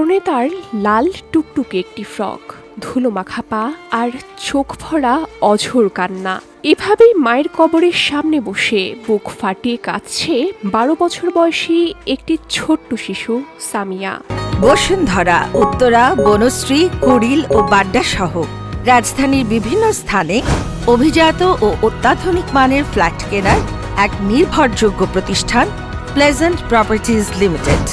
পরনে তার লাল টুকটুকে একটি ফ্রক, ধুলো মাখা পা আর চোখ ভরা অঝোর কান্না। এভাবেই মায়ের কবরের সামনে বসে বুক ফাটিয়ে কাঁদছে 12 বছর বয়সী একটি ছোট্ট শিশু সামিয়া। বসুন্ধরা, উত্তরা, বনশ্রী, কুড়িল ও বাড্ডা সহ রাজধানীর বিভিন্ন স্থানে অভিজাত ও অত্যাধুনিক মানের ফ্ল্যাট কেনার এক নির্ভরযোগ্য প্রতিষ্ঠান প্লেজেন্ট প্রপার্টিজ লিমিটেড।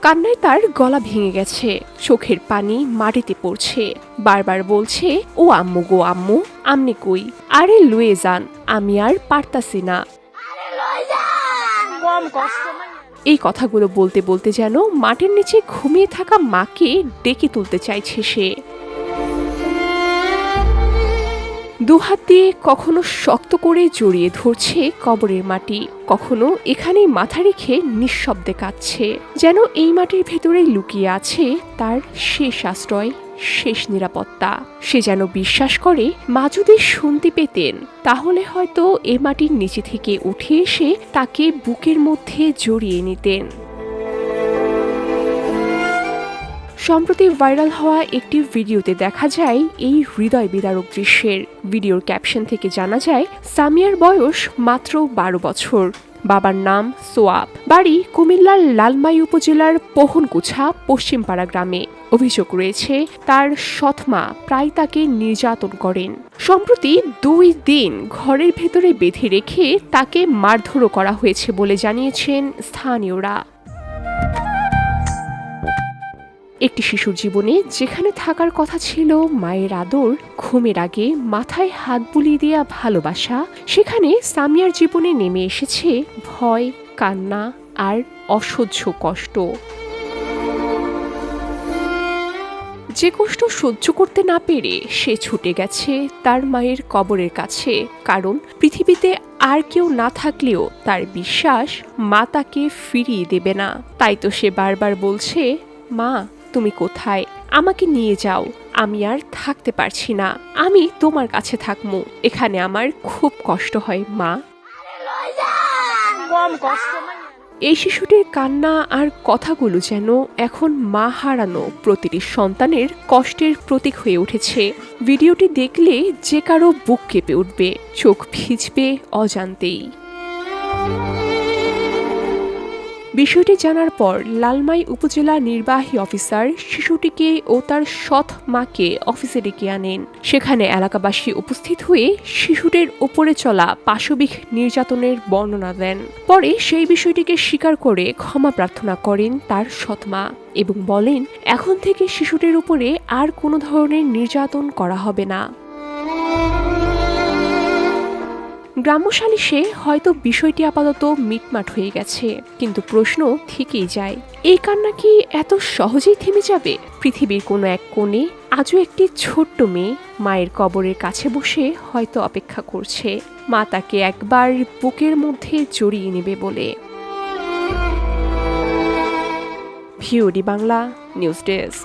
কান্নায় তার গলা ভেঙে গেছে, চোখের পানি মাটিতে পড়ছে, বারবার বলছে, ও আম্মু গো আম্মু, আমনি কই, আরে লুয়ে যান, আমি আর পারতাছি না। এই কথাগুলো বলতে বলতে যেন মাটির নিচে ঘুমিয়ে থাকা মাকে ডেকে তুলতে চাইছে সে। দুহাত দিয়ে কখনো শক্ত করে জড়িয়ে ধরছে কবরের মাটি, কখনো এখানেই মাথা রেখে নিঃশব্দে কাঁদছে, যেন এই মাটির ভেতরেই লুকিয়ে আছে তার শেষ আশ্রয়, শেষ নিরাপত্তা। সে যেন বিশ্বাস করে মা যদি শুনতে পেতেন তাহলে হয়তো এ মাটির নিচে থেকে উঠে এসে তাকে বুকের মধ্যে জড়িয়ে নিতেন। সম্প্রতি ভাইরাল হওয়া একটি ভিডিওতে দেখা যায় এই হৃদয় বিদারক দৃশ্যের। ভিডিওর ক্যাপশন থেকে জানা যায় সামিয়ার বয়স মাত্র 12 বছর। বাবার নাম সোয়াব, বাড়ি কুমিল্লার লালমাই উপজেলার পোহনকুছা পশ্চিমপাড়া গ্রামে। অভিযোগ রয়েছে তার সৎমা প্রায় তাকে নির্যাতন করেন। সম্প্রতি 2 দিন ঘরের ভেতরে বেঁধে রেখে তাকে মারধরও করা হয়েছে বলে জানিয়েছেন স্থানীয়রা। একটি শিশুর জীবনে যেখানে থাকার কথা ছিল মায়ের আদর, ঘুমের আগে মাথায় হাত বুলিয়ে দেয়া ভালোবাসা, সেখানে সামিয়ার জীবনে নেমে এসেছে ভয়, কান্না আর অসহ্য কষ্ট। যে কষ্ট সহ্য করতে না পেরে সে ছুটে গেছে তার মায়ের কবরের কাছে, কারণ পৃথিবীতে আর কেউ না থাকলেও তার বিশ্বাস মা তাকে ফিরিয়ে দেবে না। তাই তো সে বারবার বলছে, মা তুমি কোথায়, আমাকে নিয়ে যাও, আমি আর থাকতে পারছি না, আমি তোমার কাছে থাকবো, এখানে আমার খুব কষ্ট হয় মা। এই শিশুটির কান্না আর কথাগুলো যেন এখন মা হারানো প্রতিটি সন্তানের কষ্টের প্রতীক হয়ে উঠেছে। ভিডিওটি দেখলে যে কারো বুক কেঁপে উঠবে, চোখ ভিজবে অজান্তেই। বিষয়টি জানার পর লালমাই উপজেলা নির্বাহী অফিসার শিশুটিকে ও তার সৎ মাকে অফিসে ডেকে আনেন। সেখানে এলাকাবাসী উপস্থিত হয়ে শিশুটির উপরে চলা পাশবিক নির্যাতনের বর্ণনা দেন। পরে সেই বিষয়টিকে স্বীকার করে ক্ষমা প্রার্থনা করেন তার সৎ মা এবং বলেন, এখন থেকে শিশুটির উপরে আর কোনো ধরনের নির্যাতন করা হবে না। গ্রাম্য সালিশে হয়তো বিষয়টি আপাতত মিটমাট হয়ে গেছে, কিন্তু প্রশ্ন থেকেই যায়, এই কান্না কি এত সহজেই থেমে যাবে? পৃথিবীর কোনো এক কোণে আজও একটি ছোট্ট মেয়ে মায়ের কবরের কাছে বসে হয়তো অপেক্ষা করছে মা তাকে একবার বুকের মধ্যে জড়িয়ে নেবে বলে। VOD Bangla news desk.